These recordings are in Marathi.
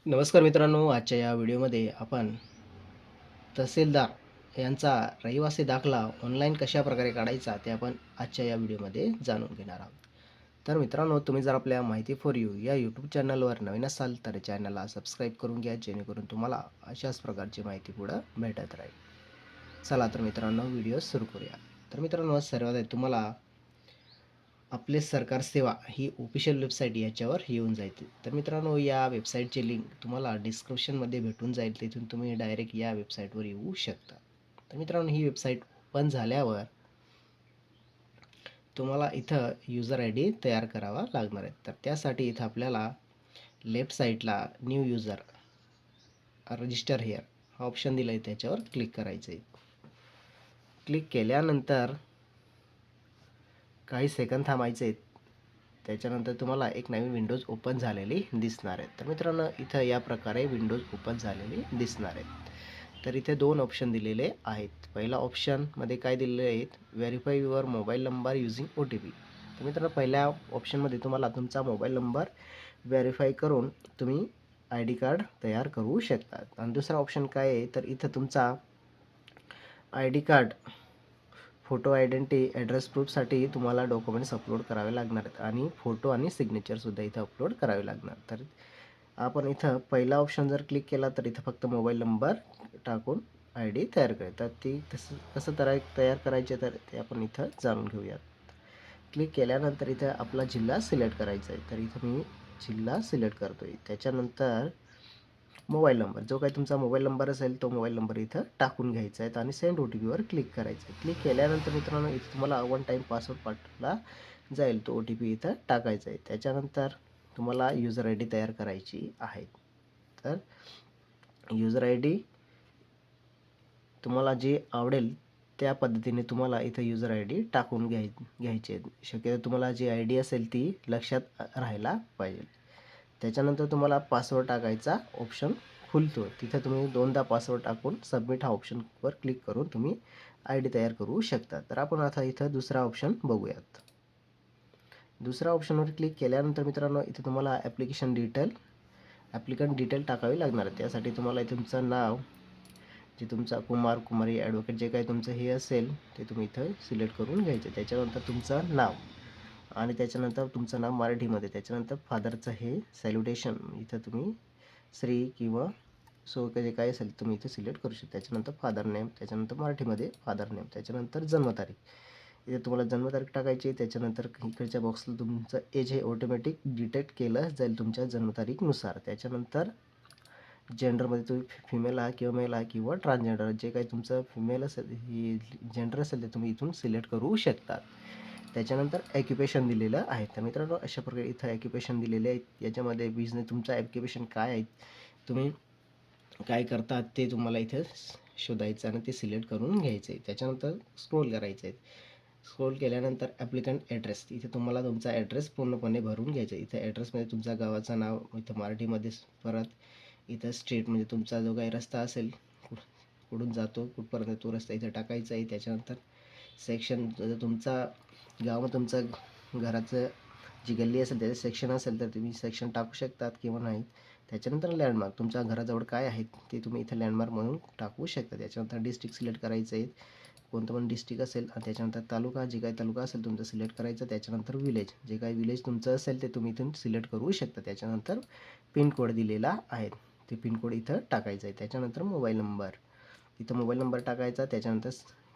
नमस्कार मित्रांनो, आजच्या या व्हिडिओमध्ये आपण तहसीलदार यांचा रहिवासी दाखला ऑनलाईन कशाप्रकारे काढायचा ते आपण आजच्या या व्हिडिओमध्ये जाणून घेणार आहोत. तर मित्रांनो, तुम्ही जर आपल्या माहिती फॉर यू या यूट्यूब चॅनलवर नवीन असाल तर चॅनलला सबस्क्राईब करून घ्या, जेणेकरून तुम्हाला अशाच प्रकारची माहिती पुढं भेटत राहील. चला तर मित्रांनो, व्हिडिओ सुरू करूया. तर मित्रांनो, सर्वात आधी तुम्हाला आपले सरकार सेवा ही ऑफिशियल वेबसाईट याच्यावर येऊन जाईल. तर मित्रांनो, या वेबसाईटची लिंक तुम्हाला डिस्क्रिप्शनमध्ये भेटून जाईल. तिथून तुम्ही डायरेक्ट या वेबसाईटवर येऊ शकता. तर मित्रांनो, ही वेबसाईट ओपन झाल्यावर तुम्हाला इथं युजर आय डी तयार करावा लागणार आहे. तर त्यासाठी इथं आपल्याला लेफ्ट साईडला न्यू युजर रजिस्टर हिअर हा ऑप्शन दिला आहे, त्याच्यावर क्लिक करायचं आहे. क्लिक केल्यानंतर काही सेकंद थांबायचे आहेत. त्याच्यानंतर तुम्हाला एक नवीन विंडोज ओपन झालेली दिसणार आहे. तर मित्रांनो, इथं या प्रकारे विंडोज ओपन झालेली दिसणार आहे. तर इथे दोन ऑप्शन दिलेले आहेत. पहिला ऑप्शनमध्ये काय दिलेले आहेत, verify your mobile number using OTP. तर मित्रांनो, पहिल्या ऑप्शनमध्ये तुम्हाला तुमचा मोबाईल नंबर व्हेरीफाय करून तुम्ही आय डी कार्ड तयार करू शकता. आणि दुसरा ऑप्शन काय आहे, तर इथं तुमचा I D card photo identity address प्रूफसाठी तुम्हाला डॉक्युमेंट्स अपलोड करावे लागणार आहेत आणि फोटो आणि सिग्नेचरसुद्धा इथं अपलोड करावे लागणार. तर आपण इथं पहिला ऑप्शन जर क्लिक केला तर इथं फक्त मोबाईल नंबर टाकून आय डी तयार करायची. तर ती कसं तयार करायचे तर ते आपण इथं जाणून घेऊयात. क्लिक केल्यानंतर इथं आपला जिल्हा सिलेक्ट करायचा आहे. तर इथं मी जिल्हा सिलेक्ट करतो आहे. त्याच्यानंतर मोबाईल नंबर, जो काही तुमचा मोबाईल नंबर असेल तो मोबाईल नंबर इथं टाकून घ्यायचा आहे आणि सेंड OTPवर क्लिक करायचं आहे. क्लिक केल्यानंतर मित्रांनो, इथं तुम्हाला वन टाईम पासवर्ड पाठवला जाईल, तो OTP इथं टाकायचा आहे. त्याच्यानंतर तुम्हाला युजर आय डी तयार करायची आहे. तर युजर आय डी तुम्हाला जे आवडेल त्या पद्धतीने तुम्हाला इथं युजर आय डी टाकून घ्यायची आहे. शक्यतो तुम्हाला जी आय डी असेल ती लक्षात राहायला पाहिजे. त्याच्यानंतर तुम्हाला पासवर्ड टाकायचा ऑप्शन खुलतो. तिथे तुम्ही दोनदा पासवर्ड टाकून सबमिट हा ऑप्शनवर क्लिक करून तुम्ही आय डी तयार करू शकता. तर आपण आता इथं दुसरा ऑप्शन बघूयात. दुसऱ्या ऑप्शनवर क्लिक केल्यानंतर मित्रांनो, इथे तुम्हाला ॲप्लिकंट डिटेल टाकावी लागणार आहे. त्यासाठी तुम्हाला तुमचं नाव, जे तुमचा कुमार, कुमारी, ॲडव्होकेट जे काही तुमचं हे असेल ते तुम्ही इथं सिलेक्ट करून घ्यायचं. त्याच्यानंतर तुमचं नाव आणि त्याच्यानंतर तुमचं नाव मराठीमध्ये, त्याच्यानंतर फादरचं हे सॅल्युटेशन इथं तुम्ही श्री किंवा सो जे काय असेल तुम्ही इथे सिलेक्ट करू शकता. त्याच्यानंतर फादर नेम, त्याच्यानंतर मराठीमध्ये फादर नेम, त्याच्यानंतर जन्मतारीख, इथे तुम्हाला जन्मतारीख टाकायची. त्याच्यानंतर इकडच्या बॉक्सला तुमचं एज हे ऑटोमॅटिक डिटेक्ट केलं जाईल तुमच्या जन्मतारीखनुसार. त्याच्यानंतर जेंडरमध्ये तुम्ही फिमेल आहात किंवा मेल आहे किंवा ट्रान्सजेंडर, जे काही तुमचं फिमेल असेल ही जेंडर असेल ते तुम्ही इथून सिलेक्ट करू शकता. त्याच्यानंतर ॲक्युपेशन दिलेलं आहे. तर मित्रांनो, अशा प्रकारे इथं ॲक्युपेशन दिलेले आहेत. याच्यामध्ये बिझनेस तुमचा ॲक्युपेशन काय आहे, तुम्ही काय करतात ते तुम्हाला इथे शोधायचं आणि ते सिलेक्ट करून घ्यायचं आहे. त्याच्यानंतर स्क्रोल करायचं आहे. स्क्रोल केल्यानंतर ॲप्लिकंट ॲड्रेस, इथे तुम्हाला तुमचा ॲड्रेस पूर्णपणे भरून घ्यायचा आहे. इथं ॲड्रेसमध्ये तुमच्या गावाचं नाव इथं मराठीमध्ये, परत इथं स्ट्रीट म्हणजे तुमचा जो काही रस्ता असेल कुठून जातो कुठपर्यंत तो रस्ता इथं टाकायचा आहे. त्याच्यानंतर सेक्शन, जर तुमचा गावामध्ये तुमचं घराचं जी गल्ली असेल त्याचं सेक्शन असेल तर तुम्ही सेक्शन टाकू शकतात किंवा नाही. त्याच्यानंतर लँडमार्क, तुमच्या घराजवळ काय आहेत ते तुम्ही इथं लँडमार्क म्हणून टाकू शकता. त्याच्यानंतर डिस्ट्रिक्ट सिलेक्ट करायचं आहे, कोणतं पण डिस्ट्रिक्ट असेल. आणि त्याच्यानंतर तालुका, जे काही तालुका असेल तुमचं सिलेक्ट करायचं. त्याच्यानंतर विलेज, जे काही विलेज तुमचं असेल ते तुम्ही इथून सिलेक्ट करू शकता. त्याच्यानंतर पिनकोड दिलेला आहे, ते पिनकोड इथं टाकायचं आहे. त्याच्यानंतर मोबाईल नंबर, इथं मोबाईल नंबर टाकायचा. त्याच्यानंतर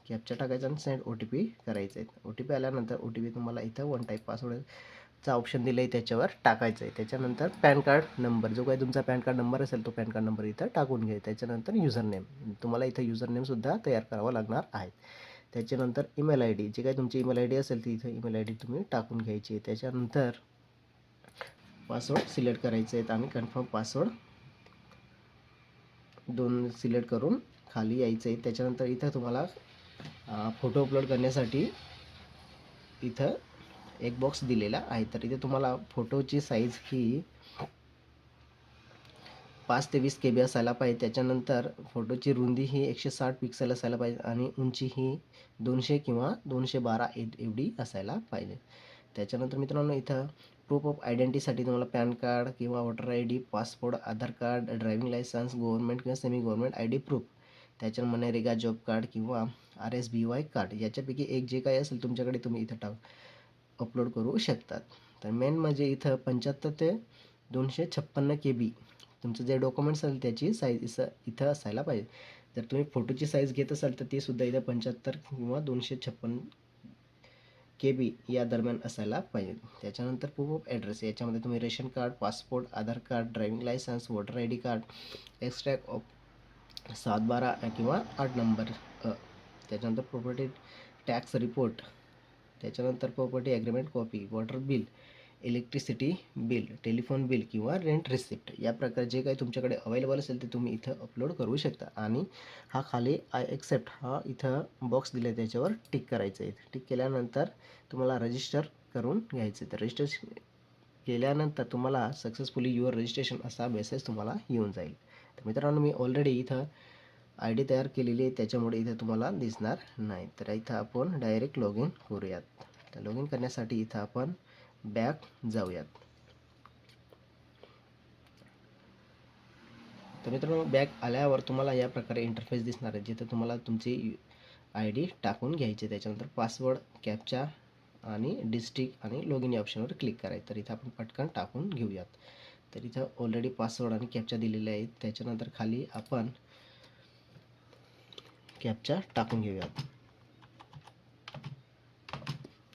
कॅप्चा टाकायचा आणि सेंड OTP करायचं आहे. OTP आल्यानंतर OTP तुम्हाला इथं वन टाईप पासवर्डचा ऑप्शन दिलं आहे त्याच्यावर टाकायचं आहे. त्याच्यानंतर पॅन कार्ड नंबर, जो काही तुमचा पॅन कार्ड नंबर असेल तो पॅन कार्ड नंबर इथं टाकून घ्या. त्याच्यानंतर युजर नेम, तुम्हाला इथं युजर नेमसुद्धा तयार करावा लागणार आहे. त्याच्यानंतर ईमेल आय डी, जे काही तुमची ईमेल आय डी असेल ती इथं ईमेल आय डी तुम्ही टाकून घ्यायची आहे. त्याच्यानंतर पासवर्ड सिलेक्ट करायचे आहेत आणि कन्फर्म पासवर्ड दोन सिलेक्ट करून खाली यायचं आहे. त्याच्यानंतर इथं तुम्हाला फोटो अपलोड करण्यासाठी इथं एक बॉक्स दिलेला आहे. तर इथे तुम्हाला फोटोची साईज ही 5 ते 20 KB असायला पाहिजे. त्याच्यानंतर फोटोची रुंदी ही 160 पिक्सेल असायला पाहिजे आणि उंची ही 200 किंवा 212 एवढी असायला पाहिजे. त्याच्यानंतर मित्रांनो, इथं प्रूफ ऑफ आयडेंटिटीसाठी तुम्हाला पॅन कार्ड किंवा voter I D, passport, Aadhaar card, driving licence, government किंवा semi government I D proof, त्याच्या मनरेगा जॉब कार्ड किंवा RSBY कार्ड याच्यापैकी एक जे काही असेल तुमच्याकडे तुम्ही इथं अपलोड करू शकतात. तर मेन म्हणजे इथं 75 ते 256 KB तुमचं जे डॉक्युमेंट्स असेल त्याची साईज इथं असायला पाहिजे. जर तुम्ही फोटोची साईज घेत असाल तर ती सुद्धा इथं 75 किंवा 256 KB या दरम्यान असायला पाहिजे. त्याच्यानंतर प्रूफ ऑफ ॲड्रेस याच्यामध्ये तुम्ही ration card, passport, Aadhaar card, driving licence, voter ID card, extract of 7/12 किंवा 8 नंबर. त्याच्यानंतर प्रॉपर्टी टॅक्स रिपोर्ट, त्याच्यानंतर property agreement copy, water bill, electricity bill, telephone bill किंवा रेंट रिसिप्ट या प्रकारे जे काही तुमच्याकडे अवेलेबल असेल ते तुम्ही इथं अपलोड करू शकता. आणि हा खाली आय एक्सेप्ट हा इथं बॉक्स दिला आहे त्याच्यावर टिक करायचं आहे. टिक केल्यानंतर तुम्हाला रजिस्टर करून घ्यायचं आहे. तर रजिस्टर केल्यानंतर तुम्हाला सक्सेसफुली युअर रजिस्ट्रेशन असा मेसेज तुम्हाला येऊन जाईल. तर मित्रांनो मी ऑलरेडी इथं ID तयार केलेली आहे त्याच्यामुळे इथं तुम्हाला दिसणार नाही. तर इथं आपण डायरेक्ट लॉग इन करूयात. तर लॉग इन करण्यासाठी इथं आपण बॅक जाऊयात. तर मित्रांनो बॅक आल्यावर तुम्हाला या प्रकारे इंटरफेस दिसणार आहे जिथं तुम्हाला तुमची ID टाकून घ्यायची. त्याच्यानंतर पासवर्ड, कॅप्चा आणि डिस्ट्रिक्ट आणि लॉग इन या ऑप्शनवर क्लिक करायचं. तर इथं आपण पटकन टाकून घेऊयात. तर इथं ऑलरेडी पासवर्ड आणि कॅप्चा दिलेले आहेत. त्याच्यानंतर खाली आपण कॅप्चा टाकून घेऊयात.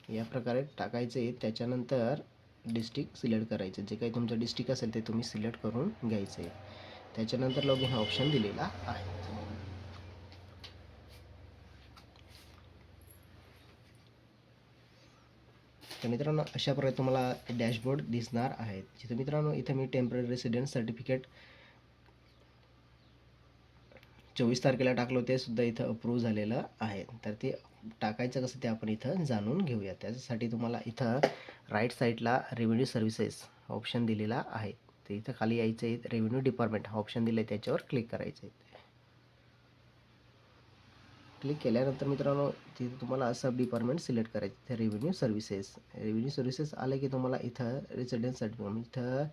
या प्रकारे टाकायचे. त्याच्यानंतर डिस्ट्रिक्ट सिलेक्ट करायचं, जे काही तुमचं डिस्ट्रिक्ट असेल ते तुम्ही सिलेक्ट करून घ्यायचं आहे. त्याच्यानंतर लॉग इन हा ऑप्शन दिलेला आहे. तर मित्रांनो अशा प्रकारे तुम्हाला डॅशबोर्ड दिसणार आहे. जिथं मित्रांनो इथं मी टेम्पररी रेसिडेन्स सर्टिफिकेट 24 तारखेला टाकलो ते सुद्धा इथं अप्रूव्ह झालेलं आहे. तर ते टाकायचं कसं ते आपण इथं जाणून घेऊया. त्याच्यासाठी तुम्हाला इथं राईट साईडला रेव्हेन्यू सर्व्हिसेस ऑप्शन दिलेला आहे. तर इथं खाली यायचं आहे. रेव्हेन्यू डिपार्टमेंट हा ऑप्शन दिला आहे त्याच्यावर क्लिक करायचं आहे. क्लिक केल्यानंतर मित्रांनो तिथे तुम्हाला सब डिपार्टमेंट सिलेक्ट करायचं. इथे रेव्हेन्यू सर्व्हिसेस आले की तुम्हाला इथं रेसिडेन्स सर्टिफिकेट इथं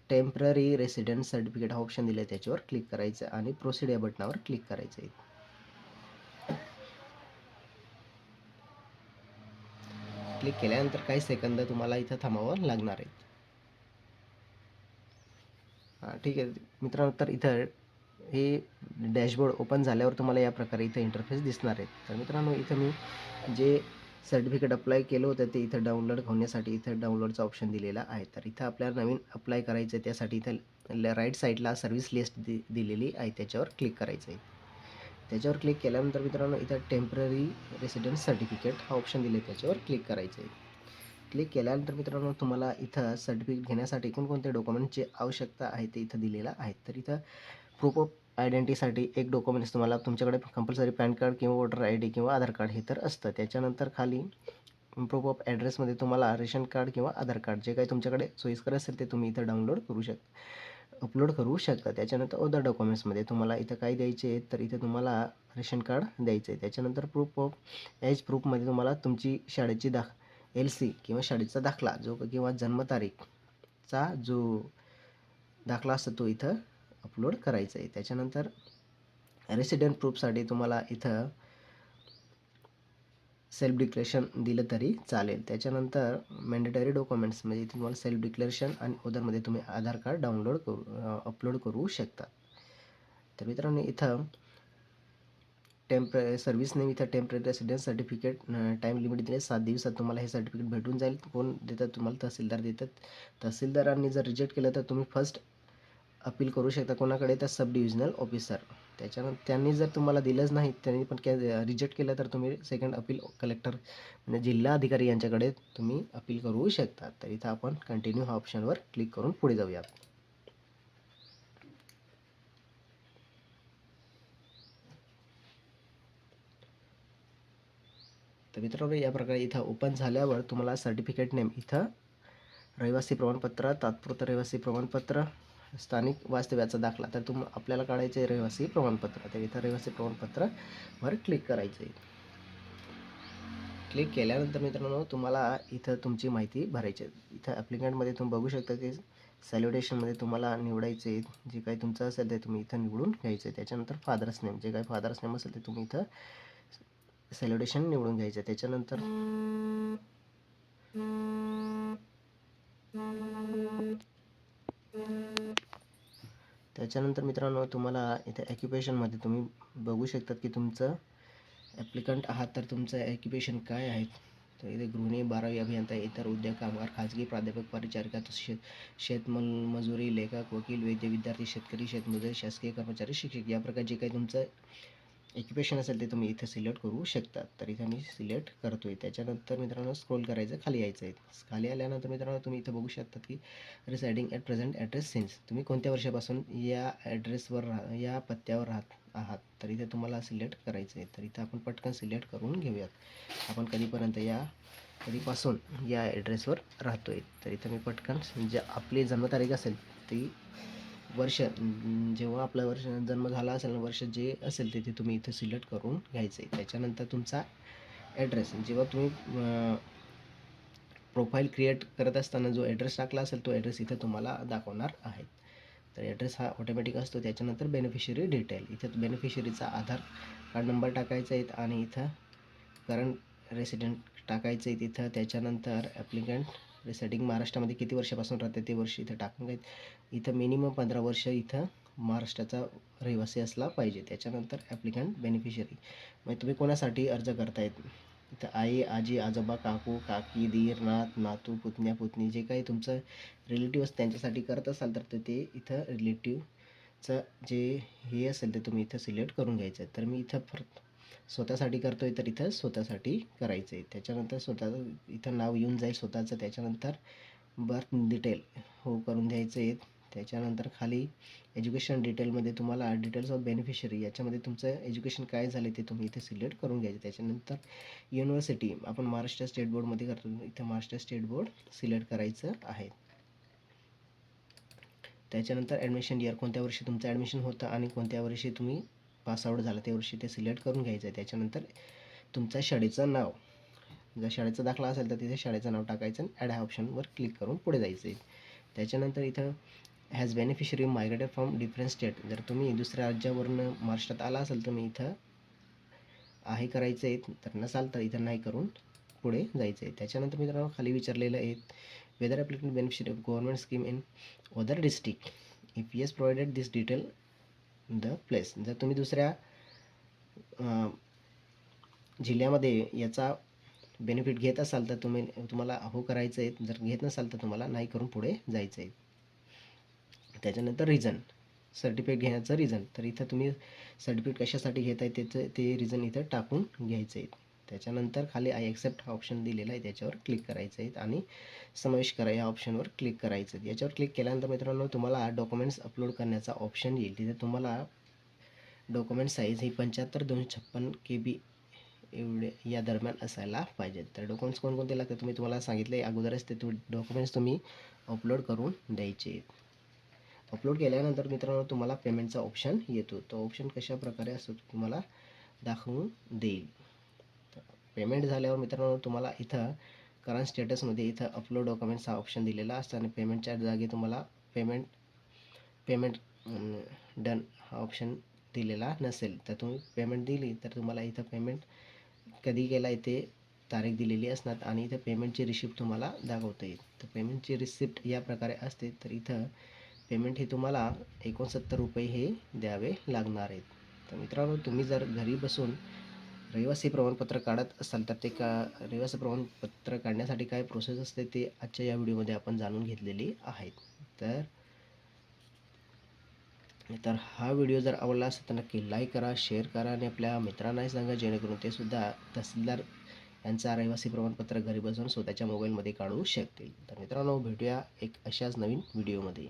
टेम्पररी रेसिडेन्स सर्टिफिकेट हा ऑप्शन दिला आहे त्याच्यावर क्लिक करायचं आणि प्रोसीड या बटनावर क्लिक करायचं आहे. क्लिक केल्यानंतर काही सेकंद तुम्हाला इथं थांबावं लागणार आहे. ठीक आहे मित्रांनो. तर इथं हे डॅशबोर्ड ओपन झाल्यावर तुम्हाला या प्रकारे इथं इंटरफेस दिसणार आहे. तर मित्रांनो इथं मी जे सर्टिफिकेट अप्लाय केलं होतं ते इथं डाउनलोड होण्यासाठी इथं डाउनलोडचा ऑप्शन दिलेला आहे. तर इथं आपल्याला नवीन अप्लाय करायचं आहे त्यासाठी इथं राईट साईडला सर्व्हिस लिस्ट दिलेली आहे त्याच्यावर क्लिक करायचं आहे. त्याच्यावर क्लिक केल्यानंतर मित्रांनो इथं टेम्पररी रेसिडेन्स सर्टिफिकेट हा ऑप्शन दिले त्याच्यावर क्लिक करायचं आहे. क्लिक केल्यानंतर मित्रांनो तुम्हाला इथं सर्टिफिकेट घेण्यासाठी कोणकोणते डॉक्युमेंटची आवश्यकता आहे ते इथं दिलेलं आहे. तर इथं प्रूफ ऑफ आयडेंटिटीसाठी एक डॉक्युमेंट्स तुम्हाला तुमच्याकडे कंपल्सरी पॅन कार्ड किंवा वोटर ID किंवा आधार कार्ड हे तर असतं. त्याच्यानंतर खाली प्रूफ ऑफ ॲड्रेसमध्ये तुम्हाला रेशन कार्ड किंवा आधार कार्ड जे काही तुमच्याकडे सोयीस्कर असेल ते तुम्ही इथं डाउनलोड करू अपलोड करू शकता. त्याच्यानंतर अदर डॉक्युमेंट्समध्ये तुम्हाला इथं काय द्यायचे आहे तर इथे तुम्हाला रेशन कार्ड द्यायचं आहे. त्याच्यानंतर प्रूफ ऑफ एज प्रूफमध्ये तुम्हाला तुमची शाळेची LC किंवा शाळेचा दाखला जो किंवा जन्मतारीखचा जो दाखला असतो तो इथं अपलोड करायचा आहे. त्याच्यानंतर रेसिडेंट प्रूफसाठी तुम्हाला इथं सेल्फ डिक्लेरेशन दिलं तरी चालेल. त्याच्यानंतर मॅन्डेटरी डॉक्युमेंट्स म्हणजे इथे तुम्हाला सेल्फ डिक्लेरेशन आणि अदरमध्ये तुम्ही आधार कार्ड अपलोड करू शकता. तर मित्रांनो इथं सर्व्हिस नेम इथं temporary residence certificate time limit दिले 7 दिवसात तुम्हाला हे सर्टिफिकेट भेटून जाईल. कोण देतात तुम्हाला? तहसीलदार देतात. तहसीलदारांनी जर रिजेक्ट केलं तर तुम्ही फर्स्ट अपील करू शकता कोणाकडे? तर सब डिव्हिजनल ऑफिसर. त्याच्यानंतर त्यांनी जर तुम्हाला दिलंच नाही त्यांनी पण रिजेक्ट केलं तर तुम्ही सेकंड अपील कलेक्टर म्हणजे जिल्हा अधिकारी यांच्याकडे तुम्ही अपील करू शकता. तर इथं आपण कंटिन्यू हा ऑप्शनवर क्लिक करून पुढे जाऊयात. तर मित्रांनो या प्रकारे इथं ओपन झाल्यावर तुम्हाला सर्टिफिकेट नेम इथं रहिवासी प्रमाणपत्र, तात्पुरतं रहिवासी प्रमाणपत्र, स्थानिक वास्तव्याचा दाखला. तर आपल्याला काढायचं आहे रहिवासी प्रमाणपत्र. तर इथं रहिवासी प्रमाणपत्रावर क्लिक करायचं आहे. क्लिक केल्यानंतर मित्रांनो तुम्हाला इथं तुमची माहिती भरायची आहे. इथं ॲप्लिकंटमध्ये तुम्ही बघू शकता की सॅल्युटेशनमध्ये तुम्हाला निवडायचे जे काही तुमचं असेल ते तुम्ही इथं निवडून घ्यायचं आहे. त्याच्यानंतर फादर्स नेम जे काही फादर्स नेम असेल ते तुम्ही इथं सॅल्युटेशन निवडून घ्यायचं आहे. त्याच्यानंतर मित्रांनो तुम्हाला इथे ऑक्युपेशनमध्ये तुम्ही बघू शकतात की तुमचं ॲप्लिकंट आहात तर तुमचं ऑक्युपेशन काय आहे. तर इथे गृहिणी, 12वी अभियंता, इतर उद्योग कामगार, खाजगी प्राध्यापक, परिचारिका, शेतमजुरी, लेखक, वकील, वैद्य, विद्यार्थी, शेतकरी, शेतमजूर, शासकीय कर्मचारी, शिक्षक या प्रकार जे काही तुमचं ऑक्युपेशन असेल ते तुम्ही इथे सिलेक्ट करू शकता. तर इथे मी सिलेक्ट करतो आहे. त्याच्यानंतर मित्रांनो स्क्रोल करायचं, खाली यायचं आहे. खाली आल्यानंतर मित्रांनो तुम्ही इथं बघू शकता की रिसायडिंग ॲट प्रेझेंट ॲड्रेस सिन्स तुम्ही कोणत्या वर्षापासून या ॲड्रेसवर या पत्त्यावर आहात. तर इथे तुम्हाला सिलेक्ट करायचं आहे. तर इथं आपण पटकन सिलेक्ट करून घेऊयात. आपण कधीपासून या ॲड्रेसवर राहतो आहे. तर इथं मी पटकन जे आपली जन्मतारीख असेल ती वर्ष जेव्हा आपला जन्म झाला असेल वर्ष जे असेल ते तुम्ही इथं सिलेक्ट करून घ्यायचं आहे. त्याच्यानंतर तुमचा ॲड्रेस जेव्हा तुम्ही प्रोफाईल क्रिएट करत असताना जो ॲड्रेस टाकला असेल तो ॲड्रेस इथं तुम्हाला दाखवणार आहे. तर ॲड्रेस हा ऑटोमॅटिक असतो. त्याच्यानंतर बेनिफिशरी डिटेल इथं बेनिफिशरीचा आधार कार्ड नंबर टाकायचा आहे आणि इथं करंट रेसिडेंट टाकायचं आहे तिथं. त्याच्यानंतर ॲप्लिकंट रेसिडिंग महाराष्ट्रामध्ये किती वर्षापासून राहते ते वर्ष इथं टाकून घ्यायचं. इथं मिनिमम 15 वर्ष इथं महाराष्ट्राचा रहिवासी असला पाहिजे. त्याच्यानंतर ॲप्लिकंट बेनिफिशरी म्हणजे तुम्ही कोणासाठी अर्ज करतायत. इथं आई, आजी, आजोबा, काकू, काकी, दीर, नात, नातू, पुतण्या, पुतणी जे काही तुमचं रिलेटिव्ह त्यांच्यासाठी करत असाल तर ते इथं रिलेटिव्हचं जे हे असेल ते तुम्ही इथं सिलेक्ट करून घ्यायचं आहे. तर मी इथं स्वतःसाठी करतोय तर इथं स्वतःसाठी करायचं आहे. त्याच्यानंतर इथं नाव येऊन जाईल स्वतःचं. त्याच्यानंतर बर्थ डिटेल हो करून द्यायचं आहे. त्याच्यानंतर खाली एज्युकेशन डिटेलमध्ये तुम्हाला डिटेल्स ऑफ बेनिफिशरी याच्यामध्ये तुमचं एज्युकेशन काय झालं ते तुम्ही इथे सिलेक्ट करून घ्यायचं. त्याच्यानंतर युनिव्हर्सिटी आपण महाराष्ट्र स्टेट बोर्डमध्ये करतो इथं महाराष्ट्र स्टेट बोर्ड सिलेक्ट करायचं आहे. त्याच्यानंतर ॲडमिशन इयर कोणत्या वर्षी तुमचं ॲडमिशन होतं आणि कोणत्या वर्षी तुम्ही पासआउट झाला त्या वर्षी ते सिलेक्ट करून घ्यायचं आहे. त्याच्यानंतर तुमच्या शाळेचं नाव जर शाळेचा दाखला असेल तर तिथे शाळेचं नाव टाकायचं आणि ॲड ह्या ऑप्शनवर क्लिक करून पुढे जायचं आहे. त्याच्यानंतर इथं has beneficiary migrated from different state जर तुम्ही दुसऱ्या राज्यावरून महाराष्ट्रात आला असेल तर मी इथं आहे करायचं आहे. तर नसाल तर इथं नाही करून पुढे जायचं आहे. त्याच्यानंतर मित्रांनो खाली विचारलेलं आहे whether applicant beneficiary of government scheme in other district if yes provided this detail the place जर तुम्ही दुसऱ्या जिल्ह्यामध्ये याचा बेनिफिट घेत असाल तर तुम्हाला हो करायचं आहे. जर घेत नसाल तर तुम्हाला नाही करून पुढे जायचं आहे. त्याच्यानंतर रिझन सर्टिफिकेट घेण्याचं रिझन तर इथं तुम्ही सर्टिफिकेट कशासाठी घेत आहे त्याचं ते रिझन इथं टाकून घ्यायचं आहे. त्याच्यानंतर खाली आय ॲक्सेप्ट हा ऑप्शन दिलेला आहे त्याच्यावर क्लिक करायचं आहे आणि समावेश करा या ऑप्शनवर क्लिक करायचं आहे. याच्यावर क्लिक केल्यानंतर मित्रांनो तुम्हाला डॉक्युमेंट्स अपलोड करण्याचा ऑप्शन येईल. तिथे तुम्हाला डॉक्युमेंट साईज ही 75/256 KB एवढे या दरम्यान असायला पाहिजेत. तर डॉक्युमेंट्स कोणकोणते लागतात तुम्हाला सांगितले अगोदरच ते डॉक्युमेंट्स तुम्ही अपलोड करून द्यायचे. अपलोड केल्यानंतर मित्रांनो तुम्हाला पेमेंटचा ऑप्शन येतो. तो ऑप्शन कशा प्रकारे असतो तुम्हाला दाखवून देईल. पेमेंट झाल्यावर मित्रांनो तुम्हाला इथं करंट स्टेटसमध्ये इथं अपलोड डॉक्युमेंट्स हा ऑप्शन दिलेला असतो आणि पेमेंटच्या जागी तुम्हाला पेमेंट डन हा ऑप्शन दिलेला नसेल तर तुम्ही पेमेंट दिली तर तुम्हाला इथं पेमेंट कधी केला इथे तारीख दिलेली असणार आणि इथं पेमेंटची रिसिप्ट तुम्हाला दाखवता येईल. तर पेमेंटची रिसिप्ट या प्रकारे असते. तर इथं पेमेंट हे तुम्हाला 69 रुपये हे द्यावे लागणार आहेत. तर मित्रांनो तुम्ही जर घरी बसून रहिवासी प्रमाणपत्र काढत असाल तर ते रहिवासी प्रमाणपत्र काढण्यासाठी काय प्रोसेस असते ते आजच्या या व्हिडिओमध्ये आपण जाणून घेतलेली आहेत. तर हा व्हिडिओ जर आवडला असेल तर नक्की लाईक करा, शेअर करा आणि आपल्या मित्रांनाही सांगा जेणेकरून ते सुद्धा तहसीलदार यांचा रहिवासी प्रमाणपत्र घरी बसून स्वतःच्या मोबाईलमध्ये काढू शकतील. तर मित्रांनो भेटूया एक अशाच नवीन व्हिडिओमध्ये.